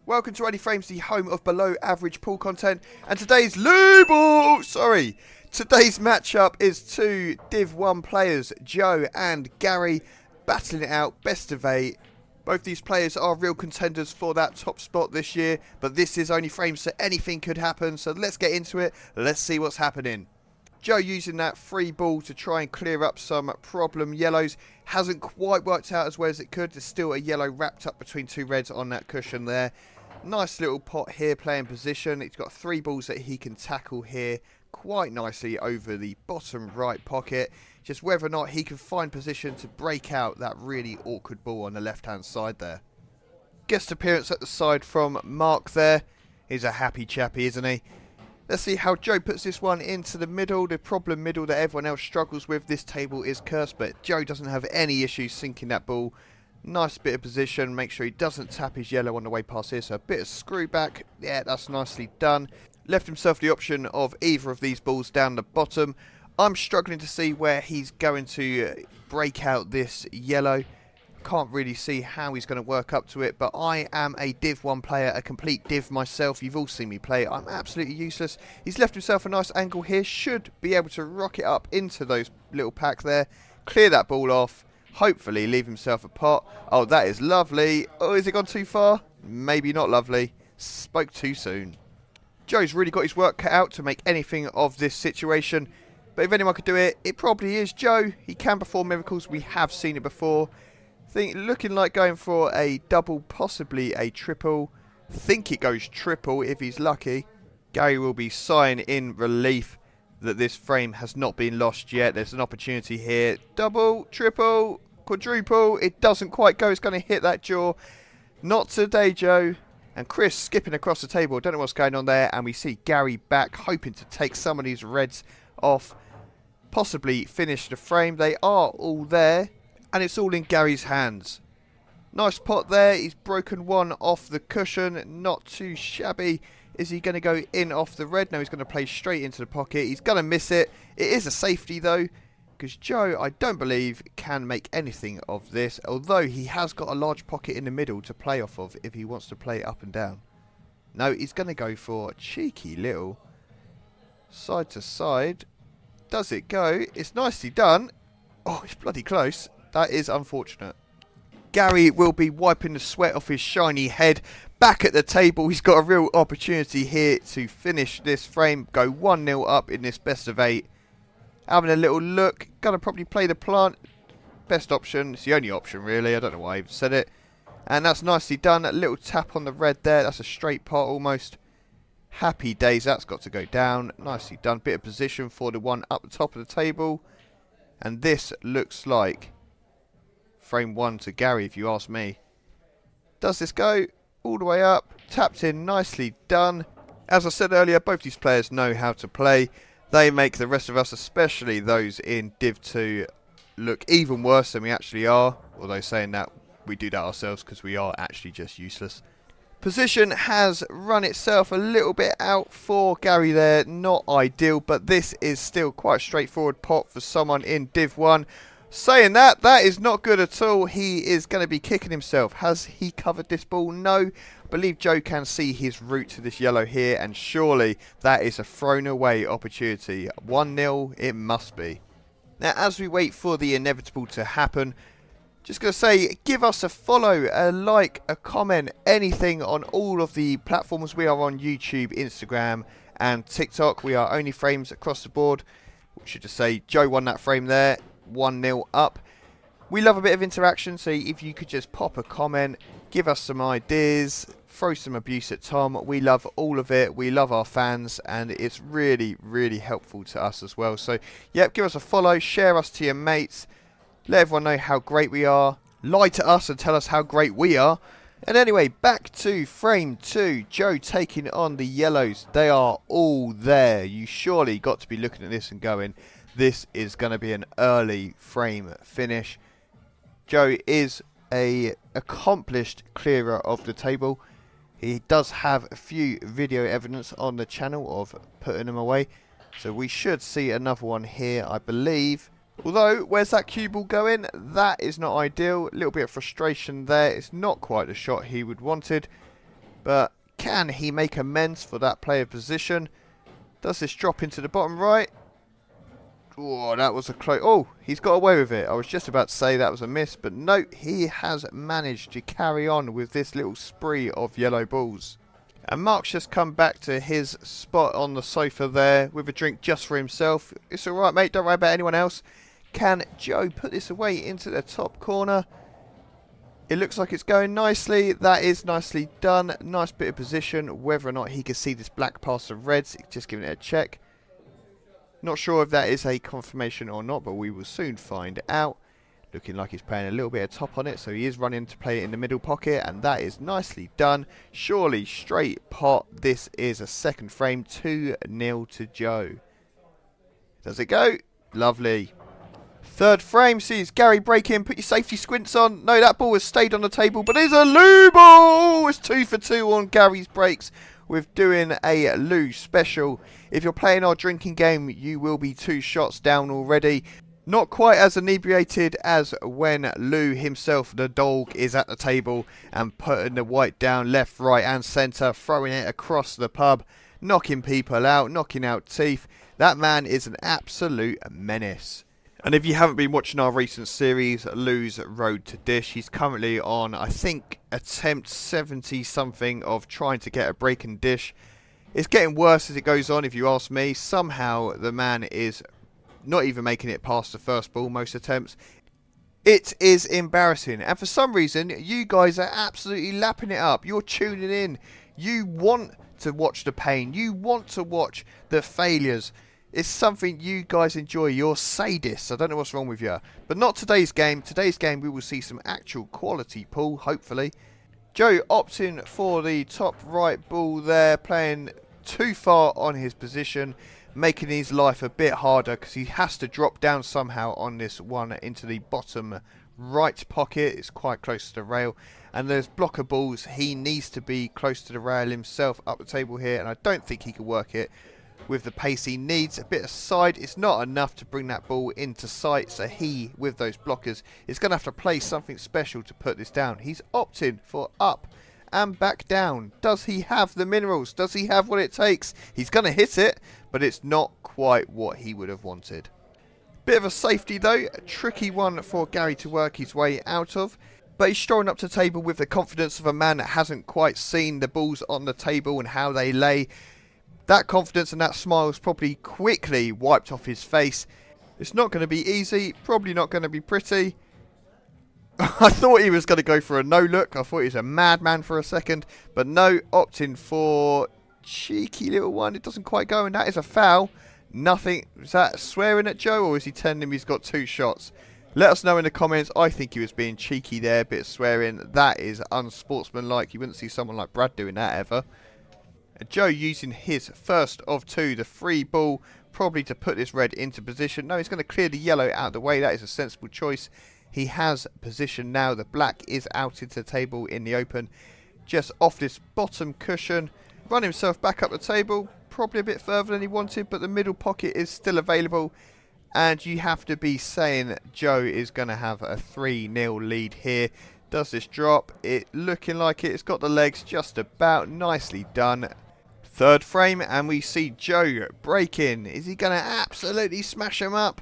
Welcome to Only Frames, the home of below average pool content, and today's today's matchup is two Div 1 players, Joe and Gary, battling it out best of 8. Both these players are real contenders for that top spot this year, but this is Only Frames, so anything could happen, so let's get into it. Let's see what's happening. Joe using that free ball to try and clear up some problem yellows. Hasn't quite worked out as well as it could. There's still a yellow wrapped up between two reds on that cushion there. Nice little pot here, playing position. He's got 3 balls that he can tackle here quite nicely over the bottom right pocket. Just whether or not he can find position to break out that really awkward ball on the left-hand side there. Guest appearance at the side from Mark there. He's a happy chappy, isn't he? Let's see how Joe puts this one into the middle. The problem middle that everyone else struggles with. This table is cursed, but Joe doesn't have any issues sinking that ball. Nice bit of position. Make sure he doesn't tap his yellow on the way past here. So a bit of screw back. Yeah, that's nicely done. Left himself the option of either of these balls down the bottom. I'm struggling to see where he's going to break out this yellow. Can't really see how he's going to work up to it, but I am a Div 1 player, a complete Div myself. You've all seen me play. I'm absolutely useless. He's left himself a nice angle here. Should be able to rock it up into those little packs there. Clear that ball off. Hopefully leave himself a pot. Oh, that is lovely. Oh, has it gone too far? Maybe not lovely. Spoke too soon. Joe's really got his work cut out to make anything of this situation. But if anyone could do it, it probably is Joe. He can perform miracles. We have seen it before. Looking like going for a double, possibly a triple. Think it goes triple if he's lucky. Gary will be sighing in relief that this frame has not been lost yet. There's an opportunity here. Double, triple, quadruple. It doesn't quite go. It's going to hit that jaw. Not today, Joe. And Chris skipping across the table. Don't know what's going on there. And we see Gary back, hoping to take some of these reds off. Possibly finish the frame. They are all there. And it's all in Gary's hands. Nice pot there. He's broken one off the cushion. Not too shabby. Is he going to go in off the red? No, he's going to play straight into the pocket. He's going to miss it. It is a safety though, because Joe, I don't believe, can make anything of this. Although he has got a large pocket in the middle to play off of if he wants to play it up and down. No, he's going to go for a cheeky little side to side. Does it go? It's nicely done. Oh, it's bloody close. That is unfortunate. Gary will be wiping the sweat off his shiny head. Back at the table, he's got a real opportunity here to finish this frame. Go 1-0 up in this best of 8. Having a little look. Gonna probably play the plant. Best option. It's the only option really. I don't know why I even said it. And that's nicely done. A little tap on the red there. That's a straight pot almost. Happy days. That's got to go down. Nicely done. Bit of position for the one up the top of the table. And this looks like frame 1 to Gary, if you ask me. Does this go all the way up? Tapped in, nicely done. As I said earlier, both these players know how to play. They make the rest of us, especially those in Div 2, look even worse than we actually are. Although saying that, we do that ourselves because we are actually just useless. Position has run itself a little bit out for Gary there. Not ideal, but this is still quite a straightforward pot for someone in Div 1. Saying that, that is not good at all. He is going to be kicking himself. Has he covered this ball? No. I believe Joe can see his route to this yellow here, and surely that is a thrown away opportunity. 1-0 it must be. Now, as we wait for the inevitable to happen, just going to say, give us a follow, a like, a comment, anything on all of the platforms. We are on YouTube, Instagram, and TikTok. We are Only Frames across the board. We should just say Joe won that frame there. 1-0 up. We love a bit of interaction, so if you could just pop a comment, give us some ideas, throw some abuse at Tom. We love all of it. We love our fans, and it's really, really helpful to us as well. So, yep, give us a follow, share us to your mates, let everyone know how great we are, lie to us and tell us how great we are. And anyway, back to frame 2. Joe taking on the yellows. They are all there. You surely got to be looking at this and going, this is going to be an early frame finish. Joe is a accomplished clearer of the table. He does have a few video evidence on the channel of putting them away. So we should see another one here, I believe. Although, where's that cue ball going? That is not ideal. A little bit of frustration there. It's not quite the shot he would wanted. But can he make amends for that player position? Does this drop into the bottom right? Oh, that was a close... Oh, he's got away with it. I was just about to say that was a miss, but no, he has managed to carry on with this little spree of yellow balls. And Mark's just come back to his spot on the sofa there with a drink just for himself. It's alright, mate. Don't worry about anyone else. Can Joe put this away into the top corner? It looks like it's going nicely. That is nicely done. Nice bit of position. Whether or not he can see this black past the reds, just giving it a check. Not sure if that is a confirmation or not, but we will soon find out. Looking like he's playing a little bit of top on it, so he is running to play it in the middle pocket, and that is nicely done. Surely straight pot. This is a second frame, 2-0 to Joe. Does it go? Lovely. Third frame sees Gary break in. Put your safety squints on. No, that ball has stayed on the table, but it's a loo ball. It's 2 for 2 on Gary's breaks with doing a loo special. If you're playing our drinking game, you will be 2 shots down already. Not quite as inebriated as when Lou himself, the dog, is at the table and putting the white down left, right and centre, throwing it across the pub, knocking people out, knocking out teeth. That man is an absolute menace. And if you haven't been watching our recent series, Lou's Road to Dish, he's currently on, I think, attempt 70 something of trying to get a break and dish. It's getting worse as it goes on, if you ask me. Somehow the man is not even making it past the first ball most attempts. It is embarrassing, and for some reason you guys are absolutely lapping it up. You're tuning in. You want to watch the pain. You want to watch the failures. It's something you guys enjoy. You're sadists. I don't know what's wrong with you. But not today's game. Today's game we will see some actual quality pool, hopefully. Joe opting for the top right ball there, playing too far on his position, making his life a bit harder because he has to drop down somehow on this one into the bottom right pocket. It's quite close to the rail, and there's blocker balls. He needs to be close to the rail himself up the table here, and I don't think he can work it with the pace he needs. A bit of side, it's not enough to bring that ball into sight, so he, with those blockers, is going to have to play something special to put this down. He's opting for up and back down. Does he have the minerals? Does he have what it takes? He's going to hit it, but it's not quite what he would have wanted. Bit of a safety though, a tricky one for Gary to work his way out of. But he's strolling up to the table with the confidence of a man that hasn't quite seen the balls on the table and how they lay. That confidence and that smile is probably quickly wiped off his face. It's not going to be easy, probably not going to be pretty. I thought he was going to go for a no look. I thought he was a madman for a second. But no, opting for cheeky little one. It doesn't quite go, and that is a foul. Nothing. Is that swearing at Joe, or is he telling him he's got 2 shots? Let us know in the comments. I think he was being cheeky there, a bit of swearing. That is unsportsmanlike. You wouldn't see someone like Brad doing that ever. Joe using his first of 2, the free ball, probably to put this red into position. No, he's going to clear the yellow out of the way. That is a sensible choice. He has position now. The black is out into the table in the open, just off this bottom cushion. Run himself back up the table, probably a bit further than he wanted, but the middle pocket is still available. And you have to be saying Joe is going to have a 3-0 lead here. Does this drop? It looking like it. It's got the legs just about. Nicely done. Third frame, and we see Joe break in. Is he going to absolutely smash him up?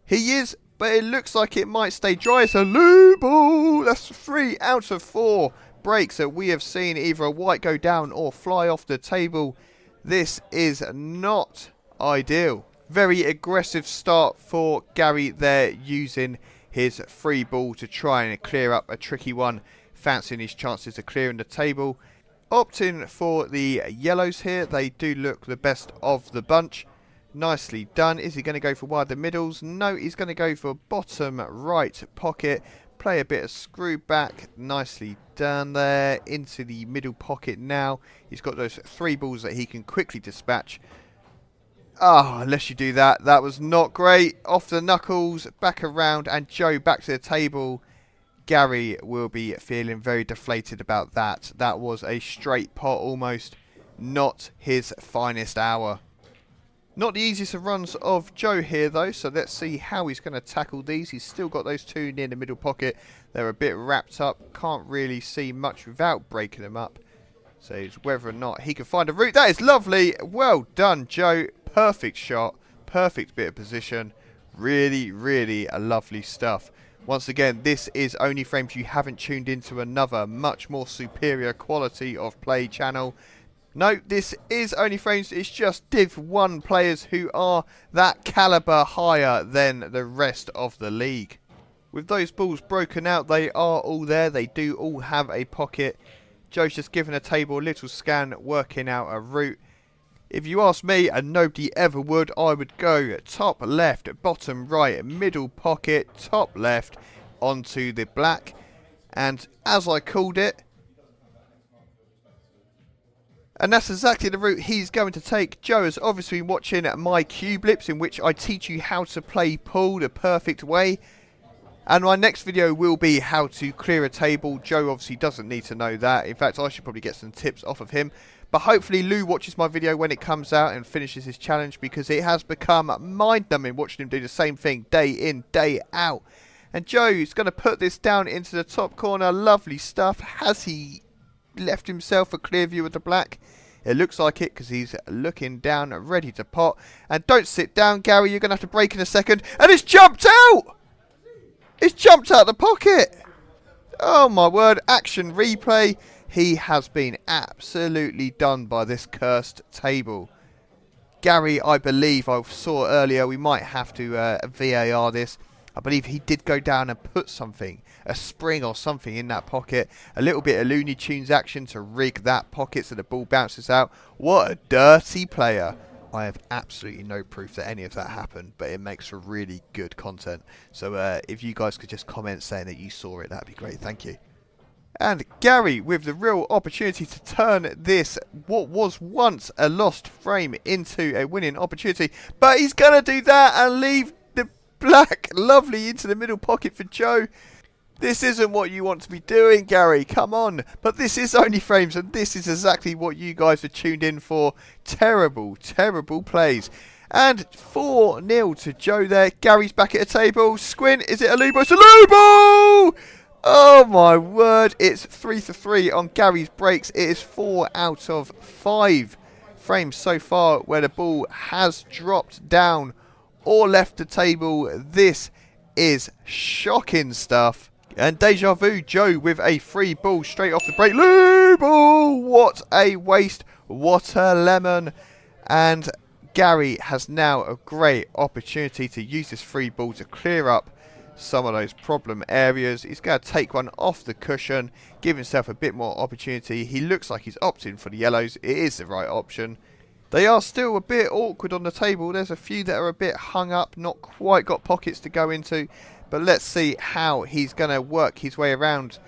He is, but it looks like it might stay dry. It's a loo ball. That's 3 out of 4 breaks that we have seen either a white go down or fly off the table. This is not ideal. Very aggressive start for Gary there, using his free ball to try and clear up a tricky one, fancying his chances of clearing the table. Opting for the yellows here. They do look the best of the bunch. Nicely done. Is he going to go for wide the middles? No, he's going to go for bottom right pocket. Play a bit of screw back. Nicely done there. Into the middle pocket now. He's got those 3 balls that he can quickly dispatch. Oh, unless you do that. That was not great. Off the knuckles. Back around. And Joe back to the table. Gary will be feeling very deflated about that. That was a straight pot almost. Not his finest hour. Not the easiest of runs of Joe here though, so let's see how he's going to tackle these. He's still got those 2 near the middle pocket. They're a bit wrapped up. Can't really see much without breaking them up. So it's whether or not he can find a route. That is lovely. Well done, Joe. Perfect shot. Perfect bit of position. Really, really lovely stuff. Once again, this is Only Frames. You haven't tuned into another much more superior quality of play channel. No, this is Only Frames. It's just Div 1 players who are that calibre higher than the rest of the league. With those balls broken out, they are all there. They do all have a pocket. Joe's just given a table a little scan, working out a route. If you ask me, and nobody ever would, I would go top left, bottom right, middle pocket, top left, onto the black. And as I called it, and that's exactly the route he's going to take. Joe has obviously been watching my cube lips, in which I teach you how to play pool the perfect way. And my next video will be how to clear a table. Joe obviously doesn't need to know that. In fact, I should probably get some tips off of him. But hopefully Lou watches my video when it comes out and finishes his challenge, because it has become mind-numbing watching him do the same thing day in, day out. And Joe is going to put this down into the top corner. Lovely stuff. Has he left himself a clear view of the black? It looks like it, because he's looking down, ready to pot. And don't sit down, Gary. You're going to have to break in a second. And it's jumped out! It's jumped out of the pocket. Oh my word. Action replay. He has been absolutely done by this cursed table. Gary, I believe I saw earlier, we might have to VAR this. I believe he did go down and put something, a spring or something in that pocket. A little bit of Looney Tunes action to rig that pocket so the ball bounces out. What a dirty player. I have absolutely no proof that any of that happened, but it makes for really good content. So if you guys could just comment saying that you saw it, that'd be great. Thank you. And Gary with the real opportunity to turn this, what was once a lost frame, into a winning opportunity. But he's going to do that and leave the black lovely into the middle pocket for Joe. This isn't what you want to be doing, Gary. Come on. But this is Only Frames, and this is exactly what you guys are tuned in for. Terrible, terrible plays. And 4-0 to Joe there. Gary's back at the table. Squint, is it a Lubo? It's a Lubo! Oh my word. It's 3-3 on Gary's breaks. It is 4 out of 5 frames so far where the ball has dropped down or left the table. This is shocking stuff. And Deja Vu, Joe with a free ball straight off the break. Lubo! What a waste. What a lemon. And Gary has now a great opportunity to use this free ball to clear up some of those problem areas. He's going to take one off the cushion, give himself a bit more opportunity. He looks like he's opting for the yellows. It is the right option. They are still a bit awkward on the table. There's a few that are a bit hung up, not quite got pockets to go into. But let's see how he's going to work his way around.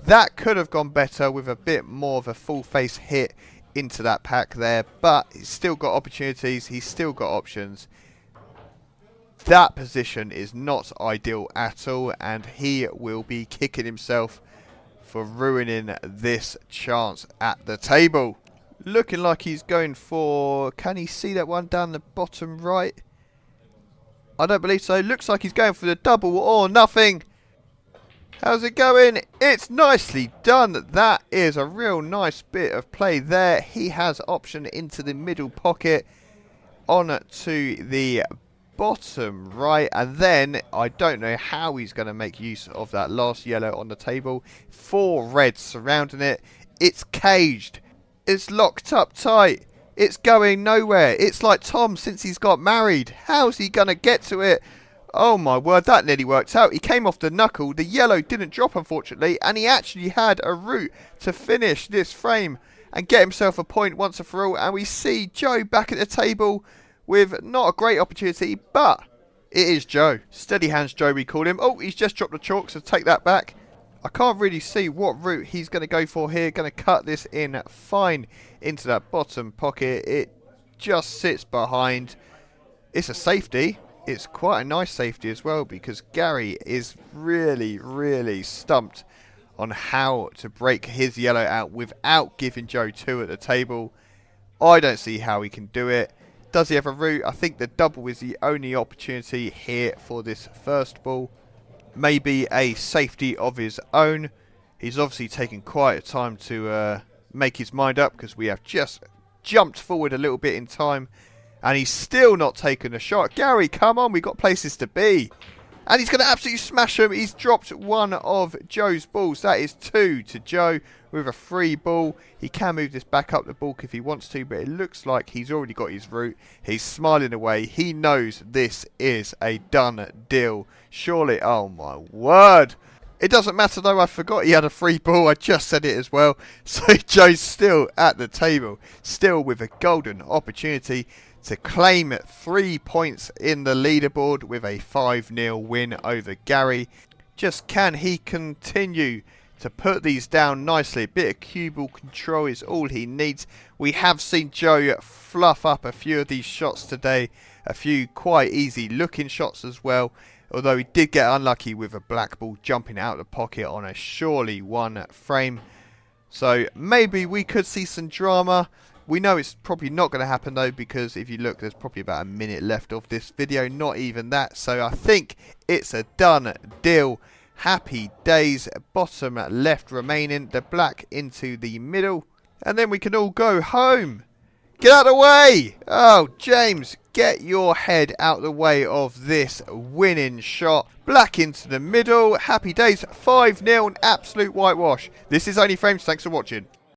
That could have gone better with a bit more of a full face hit into that pack there. But he's still got opportunities. He's still got options. That position is not ideal at all. And he will be kicking himself for ruining this chance at the table. Looking like he's going for... Can he see that one down the bottom right? I don't believe so. Looks like he's going for the double or nothing. How's it going? It's nicely done. That is a real nice bit of play there. He has option into the middle pocket on to the bottom right. And then I don't know how he's going to make use of that last yellow on the table. 4 reds surrounding it. It's caged. It's locked up tight. It's going nowhere. It's like Tom since he's got married. How's he going to get to it? Oh my word, that nearly worked out. He came off the knuckle. The yellow didn't drop, unfortunately. And he actually had a route to finish this frame and get himself a point once and for all. And we see Joe back at the table with not a great opportunity, but it is Joe. Steady hands Joe, we call him. Oh, he's just dropped the chalk, so take that back. I can't really see what route he's going to go for here. Going to cut this in fine into that bottom pocket. It just sits behind. It's a safety. It's quite a nice safety as well, because Gary is really, really stumped on how to break his yellow out without giving Joe 2 at the table. I don't see how he can do it. Does he have a route? I think the double is the only opportunity here for this first ball. Maybe a safety of his own. He's obviously taken quite a time to make his mind up because we have just jumped forward a little bit in time. And he's still not taken a shot. Gary, come on, we've got places to be. And he's going to absolutely smash him. He's dropped one of Joe's balls. That is 2 to Joe with a free ball. He can move this back up the balk if he wants to, but it looks like he's already got his route. He's smiling away. He knows this is a done deal. Surely, oh my word. It doesn't matter though, I forgot he had a free ball. I just said it as well. So Joe's still at the table, still with a golden opportunity to claim 3 points in the leaderboard with a 5-0 win over Gary. Just can he continue to put these down nicely? A bit of cue ball control is all he needs. We have seen Joe fluff up a few of these shots today. A few quite easy looking shots as well. Although he did get unlucky with a black ball jumping out of the pocket on a surely one frame. So maybe we could see some drama. We know it's probably not going to happen though, because if you look, there's probably about a minute left of this video, not even that. So I think it's a done deal. Happy days. Bottom left remaining, the black into the middle, and then we can all go home. Get out of the way! Oh, James, get your head out the way of this winning shot. Black into the middle. Happy days. 5-0, an absolute whitewash. This is Only Frames. Thanks for watching.